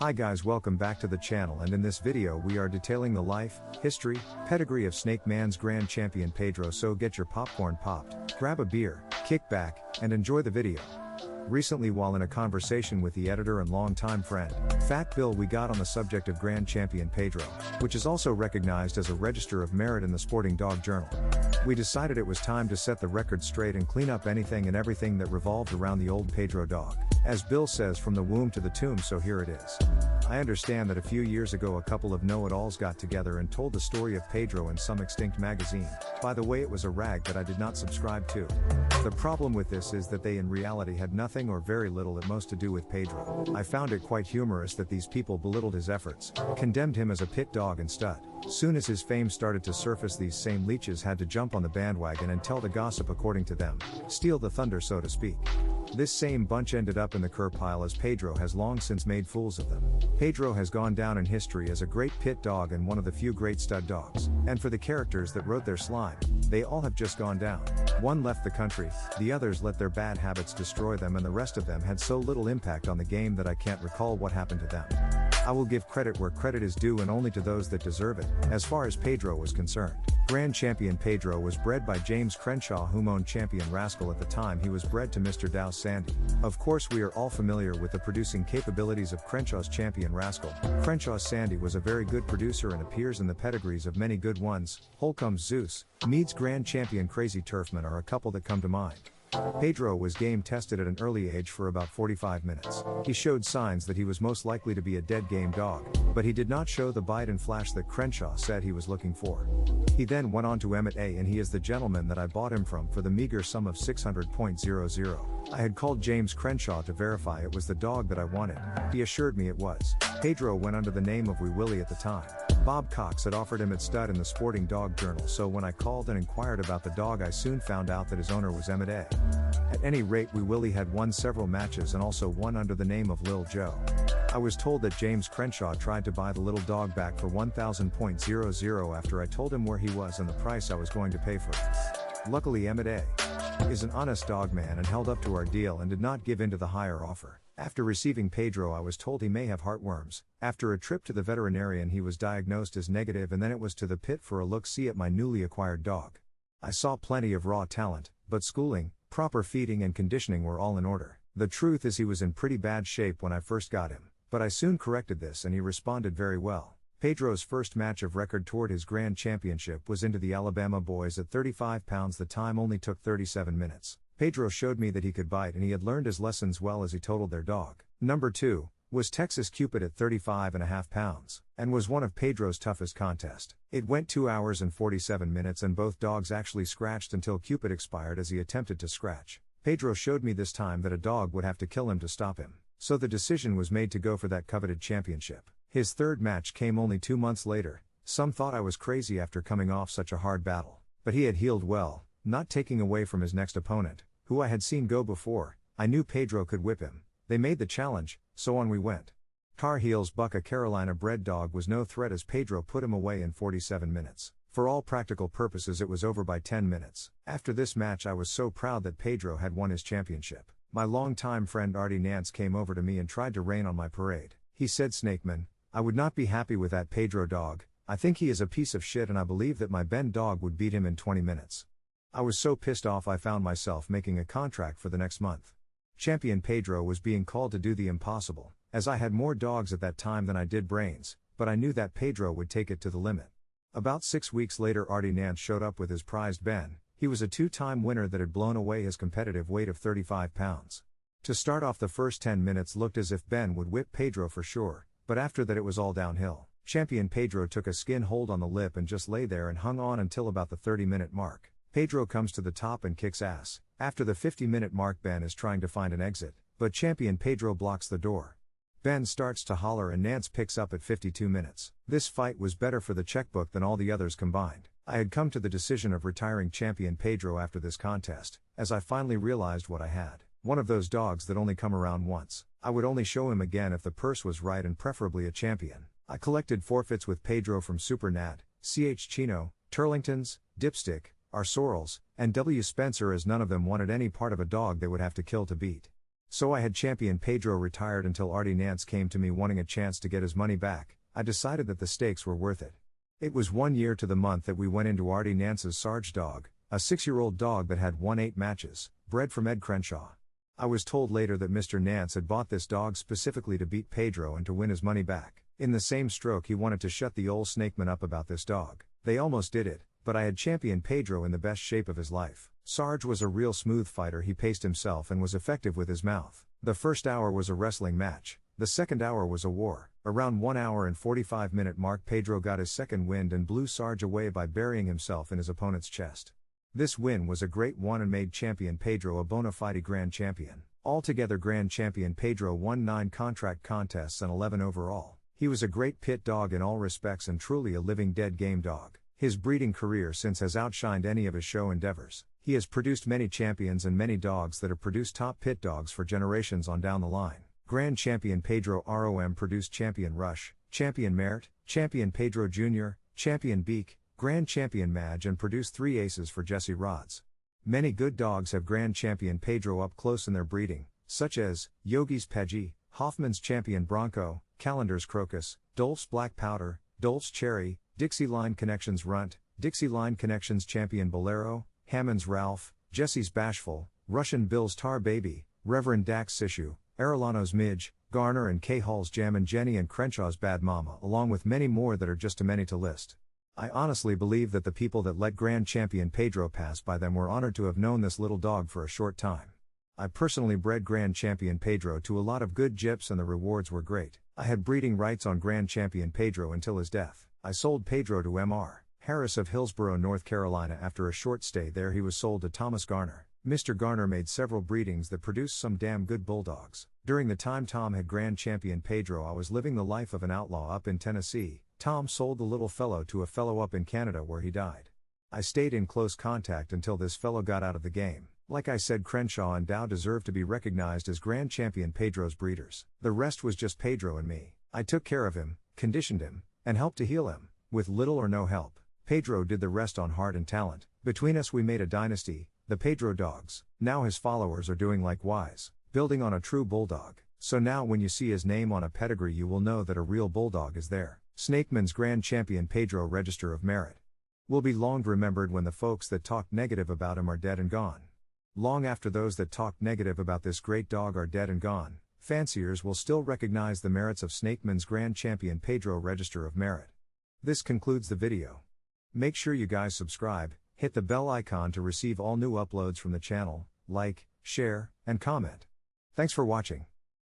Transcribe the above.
Hi guys, welcome back to the channel, and in this video we are detailing the life, history, pedigree of Snake Man's grand champion Pedro, so get your popcorn popped, grab a beer, kick back, and enjoy the video. Recently, while in a conversation with the editor and longtime friend, Fat Bill, we got on the subject of Grand Champion Pedro, which is also recognized as a Register of Merit in the Sporting Dog Journal. We decided it was time to set the record straight and clean up anything and everything that revolved around the old Pedro dog. As Bill says, from the womb to the tomb, so here it is. I understand that a few years ago a couple of know-it-alls got together and told the story of Pedro in some extinct magazine. By the way, it was a rag that I did not subscribe to. The problem with this is that they in reality had nothing or very little at most to do with Pedro. I found it quite humorous that these people belittled his efforts, condemned him as a pit dog and stud. Soon as his fame started to surface, these same leeches had to jump on the bandwagon and tell the gossip according to them, steal the thunder so to speak. This same bunch ended up in the cur pile, as Pedro has long since made fools of them. Pedro has gone down in history as a great pit dog and one of the few great stud dogs. And for the characters that wrote their slime, they all have just gone down. One left the country, the others let their bad habits destroy them, and the rest of them had so little impact on the game that I can't recall what happened to them. I will give credit where credit is due, and only to those that deserve it. As far as Pedro was concerned, Grand Champion Pedro was bred by James Crenshaw, whom owned Champion Rascal at the time he was bred to Mr. Dow's Sandy. Of course, we are all familiar with the producing capabilities of Crenshaw's Champion Rascal. Crenshaw's Sandy was a very good producer and appears in the pedigrees of many good ones. Holcomb's Zeus, Mead's Grand Champion Crazy Turfman are a couple that come to mind. Pedro was game tested at an early age for about 45 minutes. He showed signs that he was most likely to be a dead game dog, but he did not show the bite and flash that Crenshaw said he was looking for. He then went on to Emmett A, and he is the gentleman that I bought him from for the meager sum of $600.00. I had called James Crenshaw to verify it was the dog that I wanted. He assured me it was. Pedro went under the name of Wee Willie at the time. Bob Cox had offered him at stud in the Sporting Dog Journal, so when I called and inquired about the dog, I soon found out that his owner was Emmett A. At any rate, Wee Willie had won several matches and also won under the name of Lil Joe. I was told that James Crenshaw tried to buy the little dog back for $1,000.00 after I told him where he was and the price I was going to pay for it. Luckily, Emmett A. is an honest dog man and held up to our deal and did not give in to the higher offer. After receiving Pedro, I was told he may have heartworms. After a trip to the veterinarian, he was diagnosed as negative, and then it was to the pit for a look-see at my newly acquired dog. I saw plenty of raw talent, but schooling, proper feeding and conditioning were all in order. The truth is he was in pretty bad shape when I first got him, but I soon corrected this and he responded very well. Pedro's first match of record toward his grand championship was into the Alabama boys at 35 pounds. The time only took 37 minutes. Pedro showed me that he could bite and he had learned his lessons well as he totaled their dog. Number 2 was Texas Cupid at 35.5 pounds, and was one of Pedro's toughest contests. It went 2 hours and 47 minutes and both dogs actually scratched until Cupid expired as he attempted to scratch. Pedro showed me this time that a dog would have to kill him to stop him, so the decision was made to go for that coveted championship. His third match came only 2 months later. Some thought I was crazy after coming off such a hard battle, but he had healed well, not taking away from his next opponent, who I had seen go before. I knew Pedro could whip him. They made the challenge, so on we went. Tar Heels Buck, a Carolina bred dog, was no threat as Pedro put him away in 47 minutes. For all practical purposes it was over by 10 minutes. After this match I was so proud that Pedro had won his championship. My longtime friend Artie Nance came over to me and tried to rain on my parade. He said, "Snakeman, I would not be happy with that Pedro dog. I think he is a piece of shit and I believe that my Ben dog would beat him in 20 minutes. I was so pissed off I found myself making a contract for the next month. Champion Pedro was being called to do the impossible, as I had more dogs at that time than I did brains, but I knew that Pedro would take it to the limit. About 6 weeks later Artie Nance showed up with his prized Ben. He was a 2-time winner that had blown away his competitive weight of 35 pounds. To start off, the first 10 minutes looked as if Ben would whip Pedro for sure, but after that it was all downhill. Champion Pedro took a skin hold on the lip and just lay there and hung on until about the 30-minute mark. Pedro comes to the top and kicks ass. After the 50-minute mark, Ben is trying to find an exit, but Champion Pedro blocks the door. Ben starts to holler and Nance picks up at 52 minutes. This fight was better for the checkbook than all the others combined. I had come to the decision of retiring Champion Pedro after this contest, as I finally realized what I had. One of those dogs that only come around once. I would only show him again if the purse was right and preferably a champion. I collected forfeits with Pedro from Super Nat, C.H. Chino, Turlingtons, Dipstick, R. Sorrells, and W. Spencer, as none of them wanted any part of a dog they would have to kill to beat. So I had champion Pedro retired until Artie Nance came to me wanting a chance to get his money back. I decided that the stakes were worth it. It was 1 year to the month that we went into Artie Nance's Sarge dog, a 6-year-old dog that had won 8 matches, bred from Ed Crenshaw. I was told later that Mr. Nance had bought this dog specifically to beat Pedro and to win his money back. In the same stroke he wanted to shut the old snakeman up about this dog. They almost did it, but I had championed Pedro in the best shape of his life. Sarge was a real smooth fighter. He paced himself and was effective with his mouth. The first hour was a wrestling match. The second hour was a war. Around 1 hour and 45-minute mark Pedro got his second wind and blew Sarge away by burying himself in his opponent's chest. This win was a great one and made champion Pedro a bona fide grand champion. Altogether grand champion Pedro won 9 contract contests and 11 overall. He was a great pit dog in all respects and truly a living dead game dog. His breeding career since has outshined any of his show endeavors. He has produced many champions and many dogs that have produced top pit dogs for generations on down the line. Grand Champion Pedro ROM produced Champion Rush, Champion Merit, Champion Pedro Jr., Champion Beak, Grand Champion Madge and produced 3 aces for Jesse Rods. Many good dogs have Grand Champion Pedro up close in their breeding, such as Yogi's Peggy, Hoffman's Champion Bronco, Calendar's Crocus, Dolph's Black Powder, Dolph's Cherry, Dixie Line Connections Runt, Dixie Line Connections Champion Bolero, Hammond's Ralph, Jesse's Bashful, Russian Bill's Tar Baby, Reverend Dax Sishu, Arellano's Midge, Garner and K. Hall's Jammin' Jenny and Crenshaw's Bad Mama along with many more that are just too many to list. I honestly believe that the people that let Grand Champion Pedro pass by them were honored to have known this little dog for a short time. I personally bred Grand Champion Pedro to a lot of good gyps and the rewards were great. I had breeding rights on Grand Champion Pedro until his death. I sold Pedro to M.R. Harris of Hillsborough, North Carolina. After a short stay there he was sold to Thomas Garner. Mr. Garner made several breedings that produced some damn good bulldogs. During the time Tom had Grand Champion Pedro I was living the life of an outlaw up in Tennessee. Tom sold the little fellow to a fellow up in Canada where he died. I stayed in close contact until this fellow got out of the game. Like I said, Crenshaw and Dow deserve to be recognized as Grand Champion Pedro's breeders. The rest was just Pedro and me. I took care of him, conditioned him, and helped to heal him, with little or no help. Pedro did the rest on heart and talent. Between us we made a dynasty, the Pedro dogs. Now his followers are doing likewise, building on a true bulldog. So now when you see his name on a pedigree you will know that a real bulldog is there. Snakeman's Grand Champion Pedro Register of Merit. Will be long remembered when the folks that talked negative about him are dead and gone. Long after those that talked negative about this great dog are dead and gone, fanciers will still recognize the merits of Snakeman's Grand Champion Pedro Register of Merit. This concludes the video. Make sure you guys subscribe, hit the bell icon to receive all new uploads from the channel, like, share, and comment. Thanks for watching.